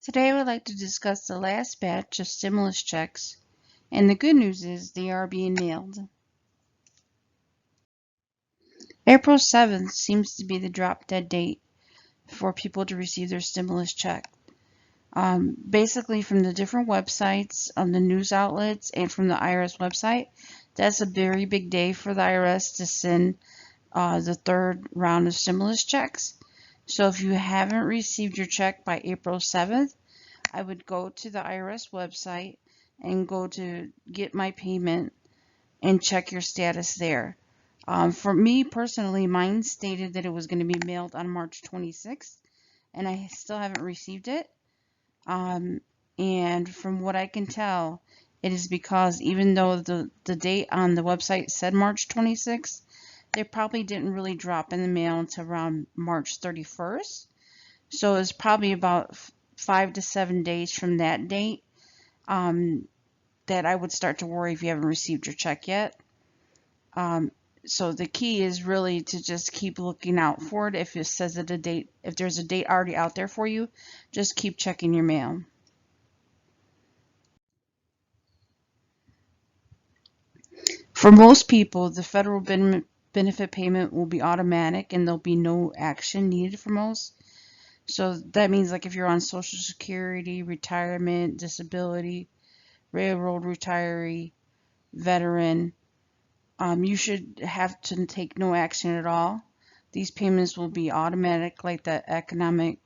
Today I would like to discuss the last batch of stimulus checks, and the good news is they are being mailed. April 7th seems to be the drop dead date for people to receive their stimulus check. Basically from the different websites, the news outlets, and from the IRS website, that's a very big day for the IRS to send the third round of stimulus checks. So if you haven't received your check by April 7th, I would go to the IRS website and go to get my payment and check your status there. For me personally, mine stated that it was going to be mailed on March 26th, and I still haven't received it. And from what I can tell, it is because even though the date on the website said March 26th, they probably didn't really drop in the mail until around March 31st. So it's probably about 5 to 7 days from that date that I would start to worry if you haven't received your check yet. So the key is really to just keep looking out for it. If it says that a date, if there's a date already out there for you, just keep checking your mail. For most people, the federal benefit payment will be automatic and there'll be no action needed for most. So that means like if you're on Social Security, retirement, disability, railroad retiree, veteran, you should have to take no action at all. These payments will be automatic like the economic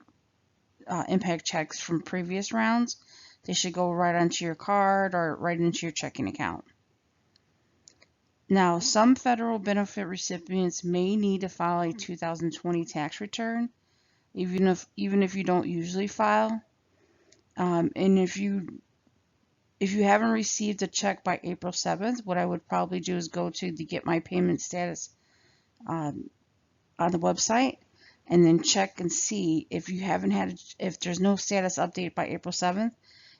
impact checks from previous rounds. They should go right onto your card or right into your checking account. Now, some federal benefit recipients may need to file a 2020 tax return, even if you don't usually file. And if you haven't received a check by April 7th, what I would probably do is go to the Get My Payment Status on the website and then check and see if you haven't had if there's no status update by April 7th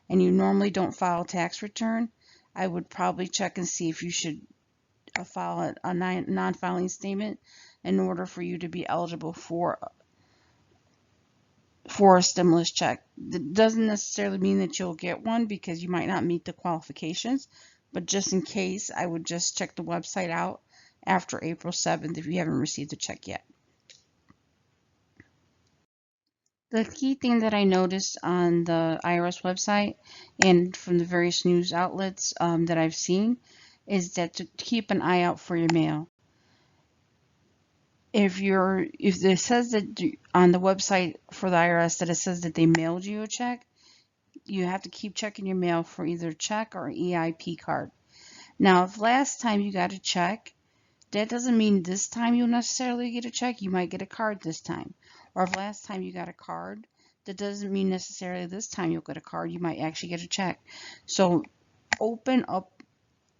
and you normally don't file a tax return. I would probably check and see if you should file a non-filing statement in order for you to be eligible for a stimulus check. That doesn't necessarily mean that you'll get one because you might not meet the qualifications, but just in case, I would just check the website out after April 7th if you haven't received a check yet. The key thing that I noticed on the IRS website and from the various news outlets that I've seen is that to keep an eye out for your mail. If it says that on the website for the IRS that it says that they mailed you a check, you have to keep checking your mail for either check or EIP card. Now, if last time you got a check, that doesn't mean this time you'll necessarily get a check. You might get a card this time. Or if last time you got a card, that doesn't mean necessarily this time you'll get a card. You might actually get a check. So open up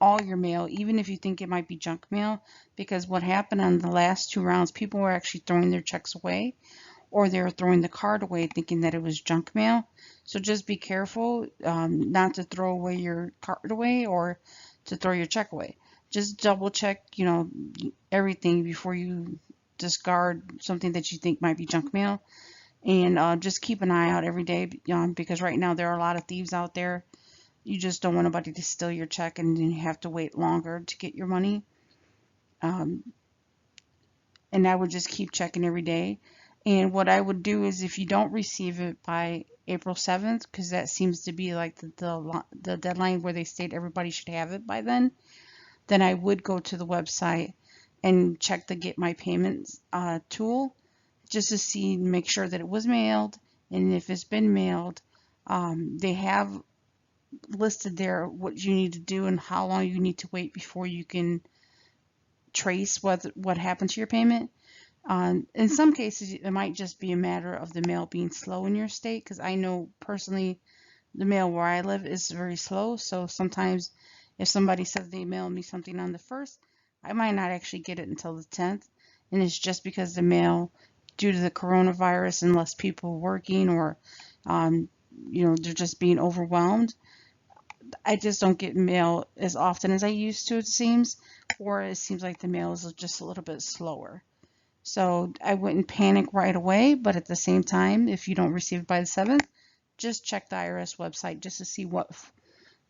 all your mail, even if you think it might be junk mail, because what happened on the last two rounds, people were actually throwing their checks away, or they were throwing the card away thinking that it was junk mail. So just be careful not to throw away your card away or to throw your check away. Just double check, everything before you discard something that you think might be junk mail. And just keep an eye out every day because right now there are a lot of thieves out there. You just don't want nobody to steal your check and then you have to wait longer to get your money. And I would just keep checking every day. And what I would do is if you don't receive it by April 7th, because that seems to be like the deadline where they state everybody should have it by then I would go to the website and check the Get My Payments tool just to see, make sure that it was mailed. And if it's been mailed, they have listed there what you need to do and how long you need to wait before you can trace what happened to your payment. In some cases, it might just be a matter of the mail being slow in your state, because I know personally the mail where I live is very slow. So sometimes if somebody says they mailed me something on the 1st, I might not actually get it until the 10th. And it's just because the mail, due to the coronavirus and less people working, or they're just being overwhelmed, I just don't get mail as often as I used to, it seems, or it seems like the mail is just a little bit slower. So I wouldn't panic right away, but at the same time, if you don't receive it by the 7th, just check the IRS website just to see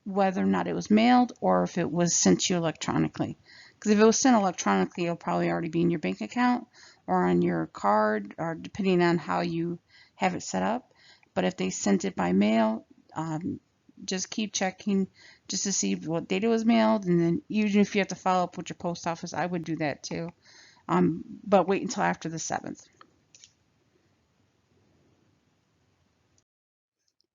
whether or not it was mailed or if it was sent to you electronically. Because if it was sent electronically, it'll probably already be in your bank account or on your card, or depending on how you have it set up. But if they sent it by mail, just keep checking just to see what date it was mailed, and then even if you have to follow up with your post office, I would do that too. But wait until after the 7th.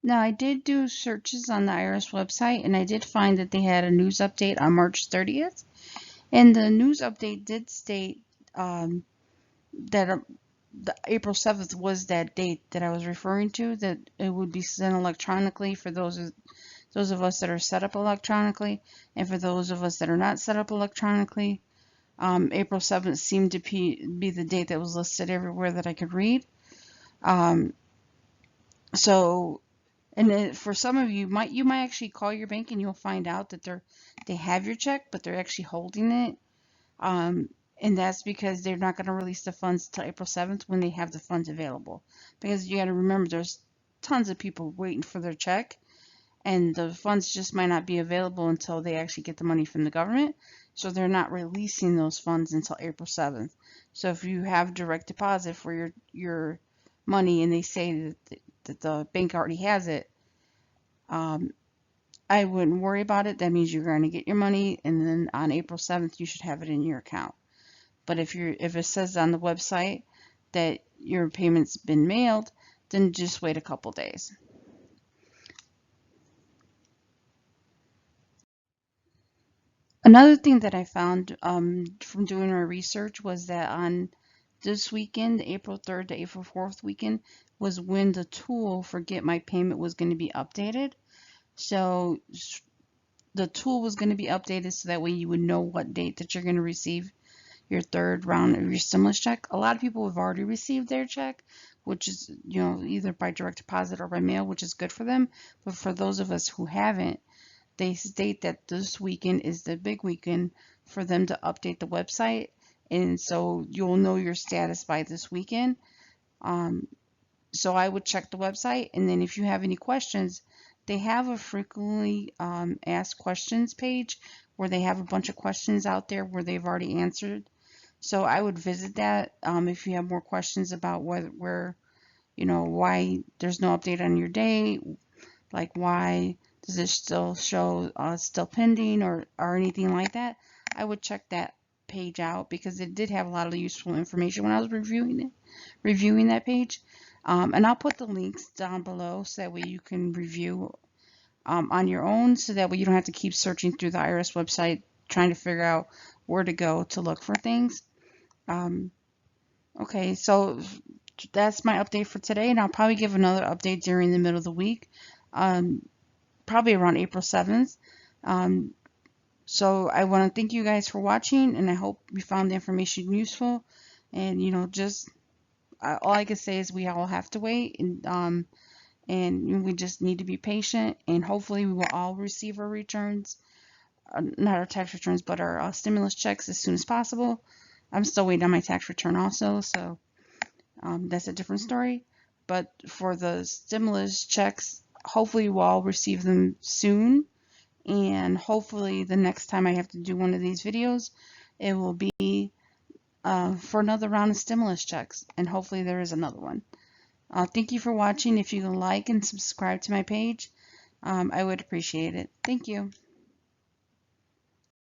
Now, I did do searches on the IRS website, and I did find that they had a news update on March 30th. And the news update did state that the April 7th was that date that I was referring to, that it would be sent electronically for those of us that are set up electronically, and for those of us that are not set up electronically. April 7th seemed to be the date that was listed everywhere that I could read. And for some of you, you might actually call your bank and you'll find out that they have your check, but they're actually holding it. And that's because they're not going to release the funds until April 7th when they have the funds available. Because you got to remember, there's tons of people waiting for their check, and the funds just might not be available until they actually get the money from the government. So they're not releasing those funds until April 7th. So if you have direct deposit for your money and they say that the bank already has it, I wouldn't worry about it. That means you're going to get your money, and then on April 7th you should have it in your account. But if it says on the website that your payment's been mailed, then just wait a couple days. Another thing that I found from doing our research was that on this weekend, April 3rd to April 4th weekend, was when the tool for Get My Payment was going to be updated. So the tool was going to be updated so that way you would know what date that you're going to receive your third round of your stimulus check. A lot of people have already received their check, which is, either by direct deposit or by mail, which is good for them. But for those of us who haven't, they state that this weekend is the big weekend for them to update the website. And so you'll know your status by this weekend. So I would check the website, and then if you have any questions, they have a frequently asked questions page where they have a bunch of questions out there where they've already answered. So I would visit that if you have more questions about why there's no update on your day, like why does it still show still pending or anything like that. I would check that page out because it did have a lot of useful information when I was reviewing that page. And I'll put the links down below so that way you can review on your own, so that way you don't have to keep searching through the IRS website trying to figure out where to go to look for things. Okay, so that's my update for today, and I'll probably give another update during the middle of the week, probably around April 7th. So I want to thank you guys for watching, and I hope you found the information useful. And just all I can say is we all have to wait, and we just need to be patient, and hopefully we will all receive our returns, not our tax returns, but our stimulus checks as soon as possible. I'm still waiting on my tax return also, so that's a different story. But for the stimulus checks, hopefully we'll all receive them soon, and hopefully the next time I have to do one of these videos, it will be for another round of stimulus checks, and hopefully there is another one. Thank you for watching. If you can like and subscribe to my page, I would appreciate it. Thank you.